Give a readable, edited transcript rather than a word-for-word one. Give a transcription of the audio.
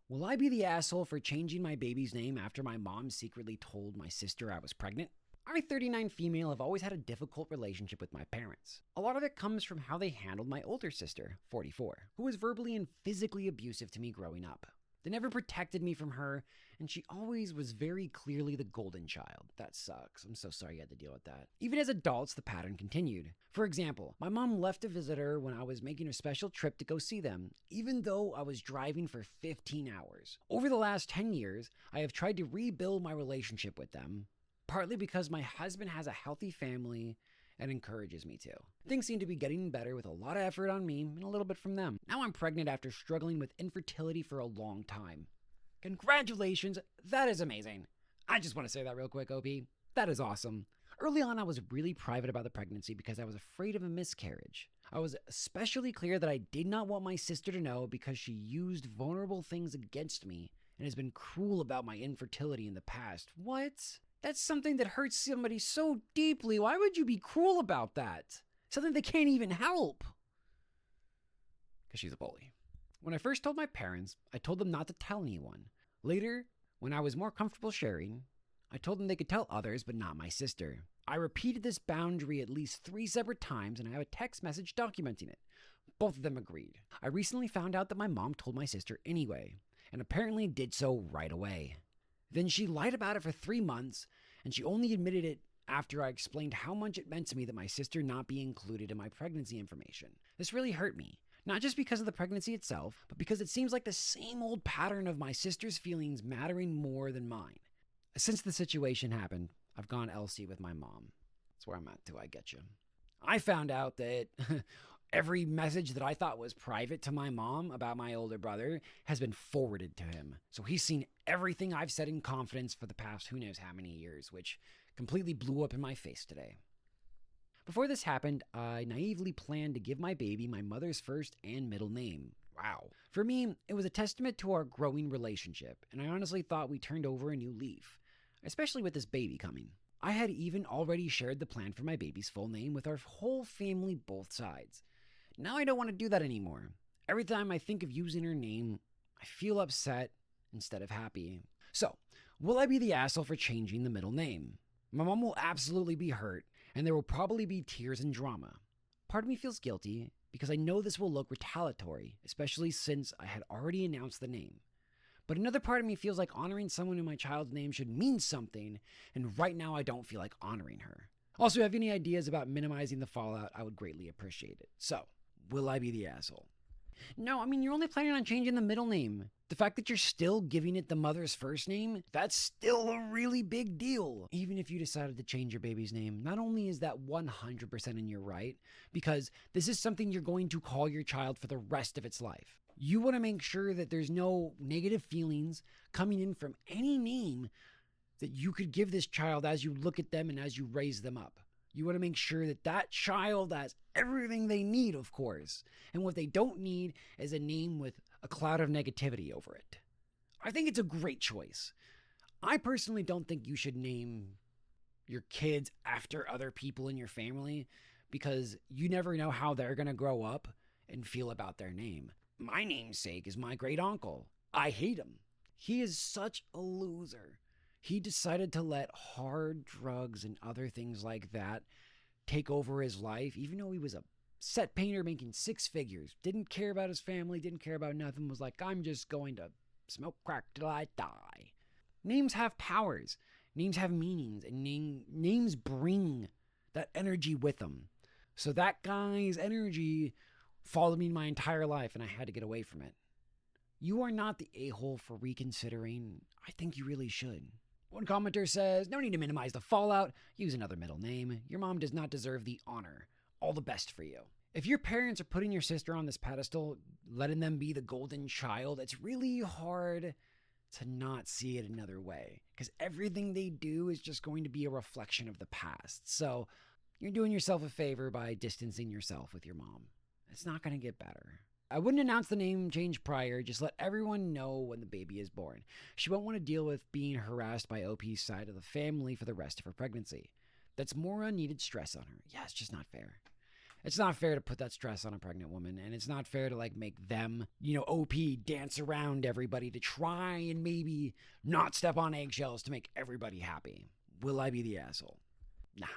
Will I be the asshole for changing my baby's name after my mom secretly told my sister I was pregnant? I'm a 39 female, have always had a difficult relationship with my parents. A lot of it comes from how they handled my older sister, 44, who was verbally and physically abusive to me growing up. They never protected me from her, and she always was very clearly the golden child. That sucks. I'm so sorry you had to deal with that. Even as adults, the pattern continued. For example, my mom left a visitor when I was making a special trip to go see them, even though I was driving for 15 hours. Over the last 10 years, I have tried to rebuild my relationship with them, partly because my husband has a healthy family and encourages me to. Things seem to be getting better with a lot of effort on me and a little bit from them. Now I'm pregnant after struggling with infertility for a long time. Congratulations, that is amazing. I just want to say that real quick, OP. That is awesome. Early on, I was really private about the pregnancy because I was afraid of a miscarriage. I was especially clear that I did not want my sister to know because she used vulnerable things against me and has been cruel about my infertility in the past. What? That's something that hurts somebody so deeply. Why would you be cruel about that? Something they can't even help. Because she's a bully. When I first told my parents, I told them not to tell anyone. Later, when I was more comfortable sharing, I told them they could tell others, but not my sister. I repeated this boundary at least 3 separate times, and I have a text message documenting it. Both of them agreed. I recently found out that my mom told my sister anyway, and apparently did so right away. Then she lied about it for 3 months, and she only admitted it after I explained how much it meant to me that my sister not be included in my pregnancy information. This really hurt me, not just because of the pregnancy itself, but because it seems like the same old pattern of my sister's feelings mattering more than mine. Since the situation happened, I've gone LC with my mom. That's where I'm at too, I get you. I found out that every message that I thought was private to my mom about my older brother has been forwarded to him. So he's seen everything I've said in confidence for the past who knows how many years, which completely blew up in my face today. Before this happened, I naively planned to give my baby my mother's first and middle name. Wow. For me, it was a testament to our growing relationship, and I honestly thought we turned over a new leaf, especially with this baby coming. I had even already shared the plan for my baby's full name with our whole family, both sides. Now I don't want to do that anymore. Every time I think of using her name, I feel upset instead of happy. So, will I be the asshole for changing the middle name? My mom will absolutely be hurt, and there will probably be tears and drama. Part of me feels guilty because I know this will look retaliatory, especially since I had already announced the name. But another part of me feels like honoring someone in my child's name should mean something, and right now I don't feel like honoring her. Also, if you have any ideas about minimizing the fallout, I would greatly appreciate it. So, will I be the asshole? No, I mean, you're only planning on changing the middle name. The fact that you're still giving it the mother's first name, that's still a really big deal. Even if you decided to change your baby's name, not only is that 100% in your right, because this is something you're going to call your child for the rest of its life. You want to make sure that there's no negative feelings coming in from any name that you could give this child as you look at them and as you raise them up. You want to make sure that that child has everything they need, of course. And what they don't need is a name with a cloud of negativity over it. I think it's a great choice. I personally don't think you should name your kids after other people in your family because you never know how they're going to grow up and feel about their name. My namesake is my great uncle. I hate him. He is such a loser. He decided to let hard drugs and other things like that take over his life, even though he was a set painter making 6 figures. Didn't care about his family, didn't care about nothing, was like, I'm just going to smoke crack till I die. Names have powers. Names have meanings, and names bring that energy with them. So that guy's energy followed me my entire life, and I had to get away from it. You are not the a-hole for reconsidering. I think you really should. One commenter says, no need to minimize the fallout. Use another middle name. Your mom does not deserve the honor. All the best for you. If your parents are putting your sister on this pedestal, letting them be the golden child, it's really hard to not see it another way. Because everything they do is just going to be a reflection of the past. So you're doing yourself a favor by distancing yourself with your mom. It's not going to get better. I wouldn't announce the name change prior, just let everyone know when the baby is born. She won't want to deal with being harassed by OP's side of the family for the rest of her pregnancy. That's more unneeded stress on her. Yeah, it's just not fair. It's not fair to put that stress on a pregnant woman, and it's not fair to like make them, OP dance around everybody to try and maybe not step on eggshells to make everybody happy. Will I be the asshole? Nah.